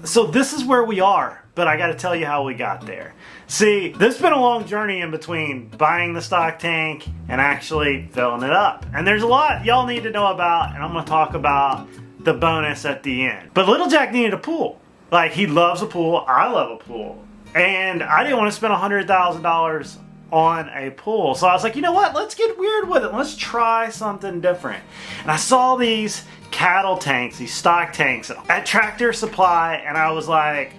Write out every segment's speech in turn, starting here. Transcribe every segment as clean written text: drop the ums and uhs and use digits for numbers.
So this is where we are, but I got to tell you how we got there. See, this has been a long journey in between buying the stock tank and actually filling it up. And there's a lot y'all need to know about, and I'm going to talk about the bonus at the end. But Little Jack needed a pool. Like, he loves a pool. I love a pool. And I didn't want to spend $100,000 on a pool. So I was like, you know what? Let's get weird with it. Let's try something different. And I saw these cattle tanks, these stock tanks at Tractor Supply, and I was like,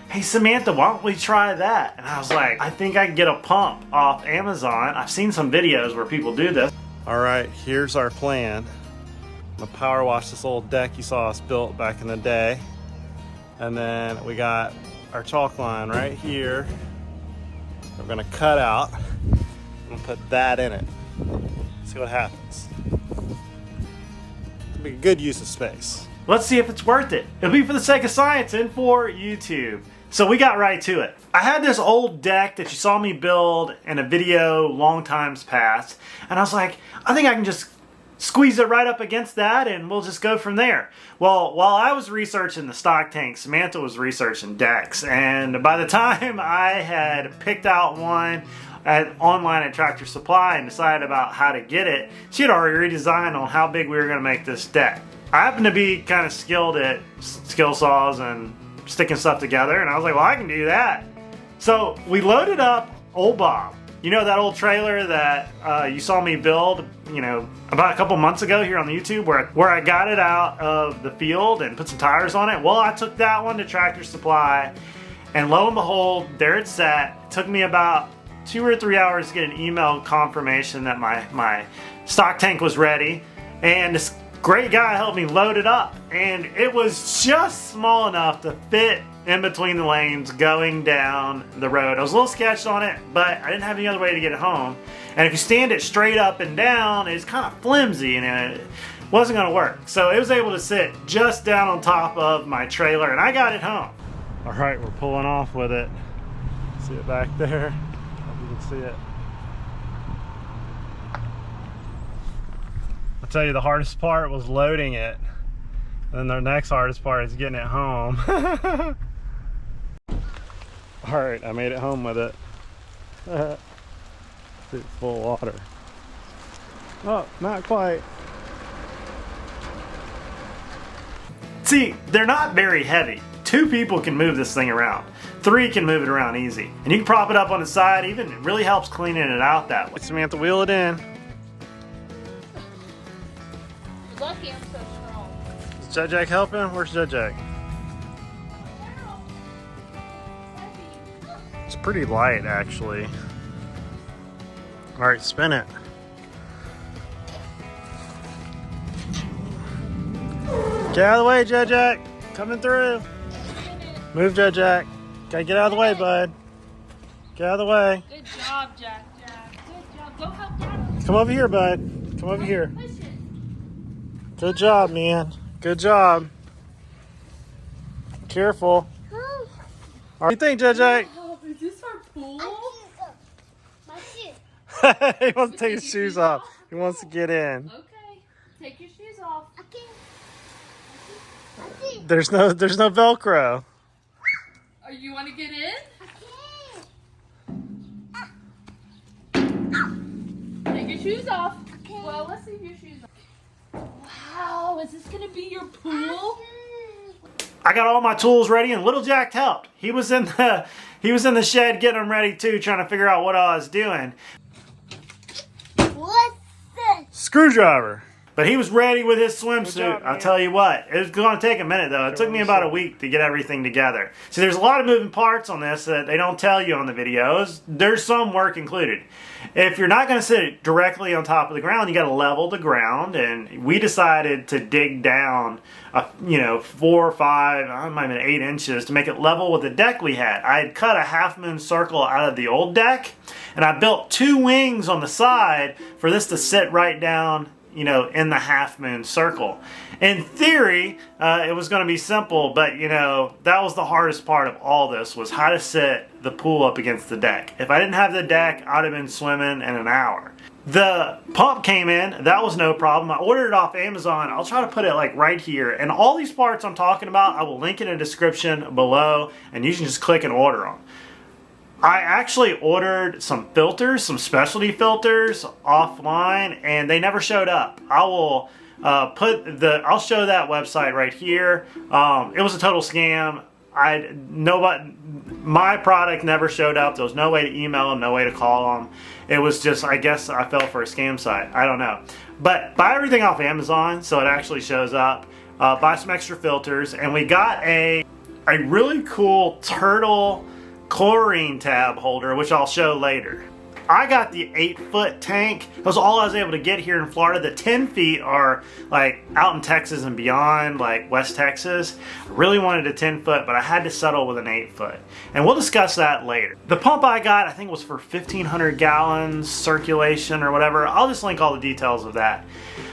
hey Samantha, why don't we try that? And I was like, I think I can get a pump off Amazon. I've seen some videos where people do this. All right, here's our plan. I'm gonna power wash this old deck you saw us built back in the day. And then we got our chalk line right here. We're gonna cut out and put that in it. See what happens. It'll be a good use of space. Let's see if it's worth it. It'll be for the sake of science and for YouTube. So we got right to it. I had this old deck that you saw me build in a video long times past, and I was like, I think I can just squeeze it right up against that and we'll just go from there. Well, while I was researching the stock tank, Samantha was researching decks, and by the time I had picked out one online at Tractor Supply and decided about how to get it, she had already redesigned on how big we were going to make this deck. I happen to be kind of skilled at skill saws and sticking stuff together, and I was like, well, I can do that. So we loaded up Old Bob. You know that old trailer that you saw me build, you know, about a couple months ago here on the YouTube where I got it out of the field and put some tires on it? Well, I took that one to Tractor Supply, and lo and behold, there it sat. It took me about 2 or 3 hours to get an email confirmation that my stock tank was ready, and this great guy helped me load it up, and it was just small enough to fit in between the lanes going down the road. I was a little sketched on it, but I didn't have any other way to get it home. And if you stand it straight up and down, it's kind of flimsy and it wasn't going to work. So it was able to sit just down on top of my trailer, and I got it home. All right, we're pulling off with it. See it back there? Hope you can see it. I'll tell you, the hardest part was loading it. And then the next hardest part is getting it home. All right, I made it home with it. It's full of water. Oh, not quite. See, they're not very heavy. 2 people can move this thing around. 3 can move it around easy. And you can prop it up on the side, even it really helps cleaning it out that way. Samantha, wheel it in. Lucky I'm so strong. Is Judge Jack helping? Where's Judge Jack? It's pretty light, actually. All right, spin it. Get out of the way, Judge Jack. Coming through. Move, Judge Jack. Gotta get out of the way, bud. Get out of the way. Good job, Jack. Good job. Go help Dad. Come over here, bud. Come over here. Push it. Good job, man. Good job. Careful. What do you think, Judge Jack? Is this our pool? My shoe. He wants to take his shoes off. He wants to get in. Okay. Take your shoes off. Okay. There's no Velcro. Or you want to get in? Take your shoes off. Okay. Well, let's leave your shoes off. Wow, is this going to be your pool? I got all my tools ready, and Little Jack helped. He was in the shed getting them ready too, trying to figure out what I was doing. What's this? Screwdriver. But he was ready with his swimsuit. job, I'll man. tell you what, it was going to take a minute though. It took me about a week to get everything together. See, there's a lot of moving parts on this that they don't tell you on the videos. There's some work included. If you're not going to sit it directly on top of the ground, you got to level the ground. And we decided to dig down, 4 or 5, I might have been 8 inches to make it level with the deck we had. I had cut a half moon circle out of the old deck, and I built 2 wings on the side for this to sit right down, in the half moon circle. In theory, it was going to be simple, but that was the hardest part of all this, was how to set the pool up against the deck. If I didn't have the deck, I'd have been swimming in an hour. The pump came in, that was no problem. I ordered it off Amazon. I'll try to put it like right here. And all these parts I'm talking about, I will link in the description below, and you can just click and order them. I actually ordered some filters, some specialty filters offline, and they never showed up. I will I'll show that website right here. It was a total scam. My product never showed up. There was no way to email them, no way to call them. It was just, I guess I fell for a scam site. I don't know. But buy everything off Amazon so it actually shows up. Buy some extra filters, and we got a really cool turtle chlorine tab holder, which I'll show later. I got the 8-foot tank. That was all I was able to get here in Florida. The 10 feet are like out in Texas and beyond, like West Texas. I really wanted a 10-foot, but I had to settle with an 8-foot. And we'll discuss that later. The pump I got, I think, was for 1,500 gallons circulation or whatever. I'll just link all the details of that.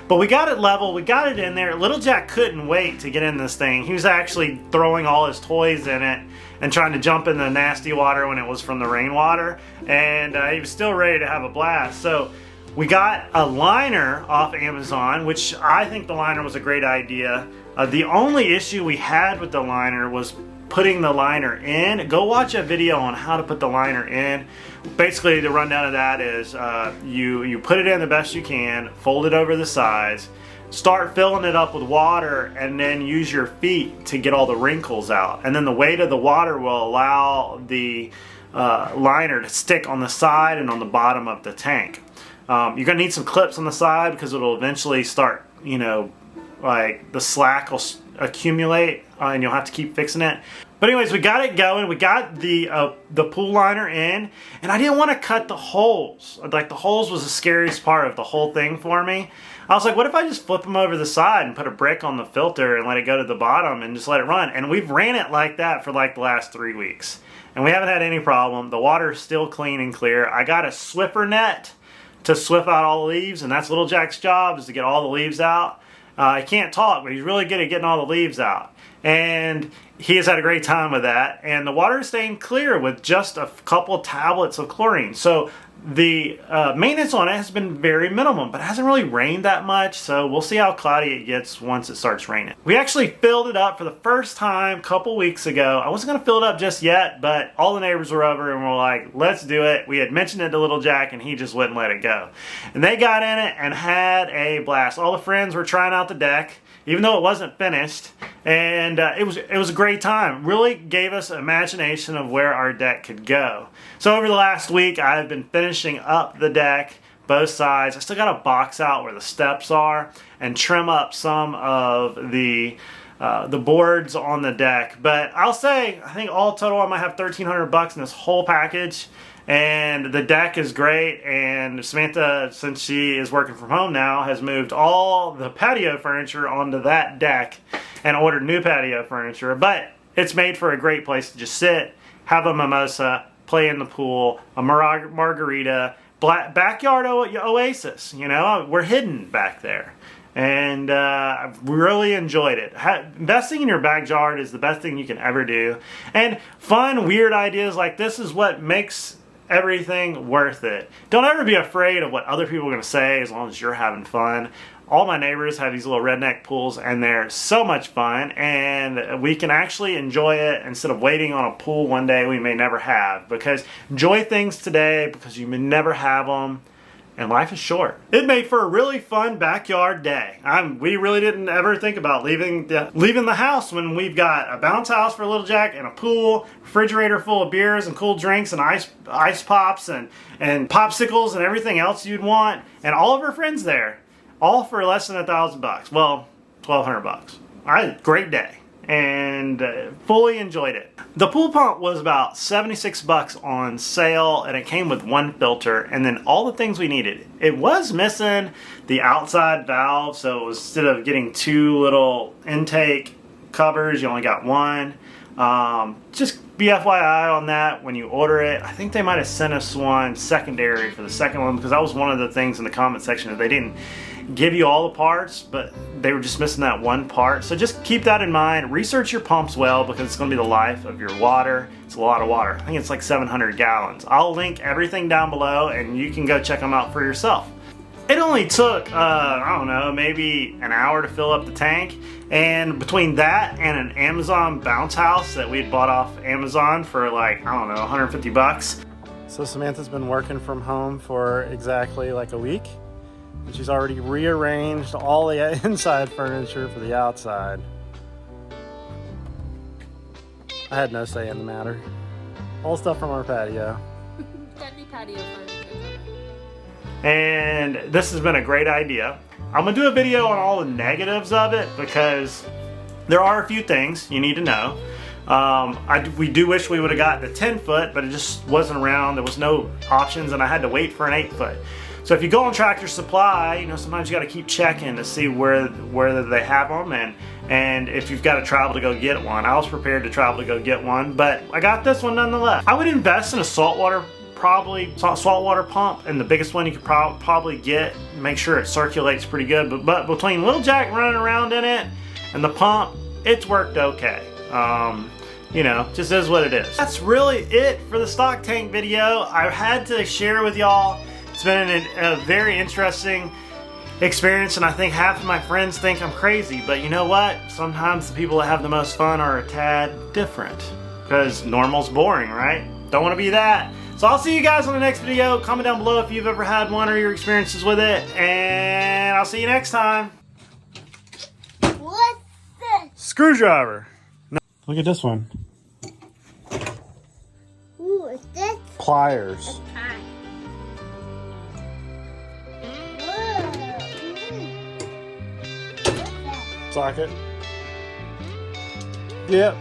But we got it level, we got it in there. Little Jack couldn't wait to get in this thing. He was actually throwing all his toys in it and trying to jump in the nasty water when it was from the rainwater. And he was still ready to have a blast. So we got a liner off Amazon, which I think the liner was a great idea. The only issue we had with the liner was putting the liner in. Go watch a video on how to put the liner in. Basically, the rundown of that is you put it in the best you can, fold it over the sides, start filling it up with water, and then use your feet to get all the wrinkles out. And then the weight of the water will allow the liner to stick on the side and on the bottom of the tank. You're going to need some clips on the side because it'll eventually start, like the slack will accumulate and you'll have to keep fixing it. But anyways, we got it going. We got the pool liner in, and I didn't want to cut the holes. Like, the holes was the scariest part of the whole thing for me. I was like, what if I just flip them over the side and put a brick on the filter and let it go to the bottom and just let it run? And we've ran it like that for like the last 3 weeks. And we haven't had any problem. The water is still clean and clear. I got a Swiffer net to swift out all the leaves, and that's Little Jack's job, is to get all the leaves out. He can't talk, but he's really good at getting all the leaves out. And he has had a great time with that. And the water is staying clear with just a couple tablets of chlorine. So the maintenance on it has been very minimum, but it hasn't really rained that much. So we'll see how cloudy it gets once it starts raining. We actually filled it up for the first time a couple weeks ago. I wasn't going to fill it up just yet, but all the neighbors were over and were like, let's do it. We had mentioned it to Little Jack, and he just wouldn't let it go. And they got in it and had a blast. All the friends were trying out the deck, even though it wasn't finished, and it was a great time. Really gave us imagination of where our deck could go. So over the last week, I've been finishing up the deck, both sides. I still got to box out where the steps are and trim up some of the boards on the deck. But I'll say, I think all total I might have $1,300 in this whole package. And the deck is great, and Samantha, since she is working from home now, has moved all the patio furniture onto that deck and ordered new patio furniture. But it's made for a great place to just sit, have a mimosa, play in the pool, a margarita, backyard oasis. We're hidden back there. And I've really enjoyed it. Investing in your backyard is the best thing you can ever do. And fun, weird ideas like this is what makes everything worth it. Don't ever be afraid of what other people are going to say as long as you're having fun. All my neighbors have these little redneck pools, and they're so much fun, and we can actually enjoy it instead of waiting on a pool one day we may never have. Because enjoy things today because you may never have them, and life is short. It made for a really fun backyard day. We really didn't ever think about leaving the house when we've got a bounce house for Little Jack and a pool, refrigerator full of beers and cool drinks and ice pops and popsicles and everything else you'd want, and all of our friends there, all for less than $1,000. Well, $1,200. All right, great day. And fully enjoyed it. The pool pump was about $76 on sale, and it came with one filter and then all the things we needed. It was missing the outside valve, so it was, instead of getting 2 little intake covers, you only got one. Just be FYI on that when you order it. I think they might have sent us one secondary for the second one, because that was one of the things in the comment section that they didn't give you all the parts, but they were just missing that one part. So just keep that in mind. Research your pumps well, because it's going to be the life of your water. It's a lot of water. I think it's like 700 gallons. I'll link everything down below, and you can go check them out for yourself. It only took, I don't know, maybe an hour to fill up the tank. And between that and an Amazon bounce house that we had bought off Amazon for like, I don't know, 150 bucks. So Samantha's been working from home for exactly like a week. And she's already rearranged all the inside furniture for the outside. I had no say in the matter. All stuff from our patio. Got any patio furniture? And this has been a great idea. I'm gonna do a video on all the negatives of it because there are a few things you need to know. We do wish we would have got the 10 foot, but it just wasn't around. There was no options, and I had to wait for an 8 foot. So if you go on Tractor Supply, you know, sometimes you got to keep checking to see where they have them, and if you've got to travel to go get one. I was prepared to travel to go get one, but I got this one nonetheless. I would invest in a saltwater pump, and the biggest one you could probably get. Make sure it circulates pretty good. But between Little Jack running around in it and the pump, it's worked okay. You know, just is what it is. That's really it for the stock tank video. I had to share with y'all. It's been a very interesting experience, and I think half of my friends think I'm crazy, but you know what? Sometimes the people that have the most fun are a tad different, because normal's boring, right? Don't want to be that. So I'll see you guys on the next video. Comment down below if you've ever had one or your experiences with it, and I'll see you next time. What's this? Screwdriver. No. Look at this one. Ooh, what's this? Pliers. Time. Socket. Yep.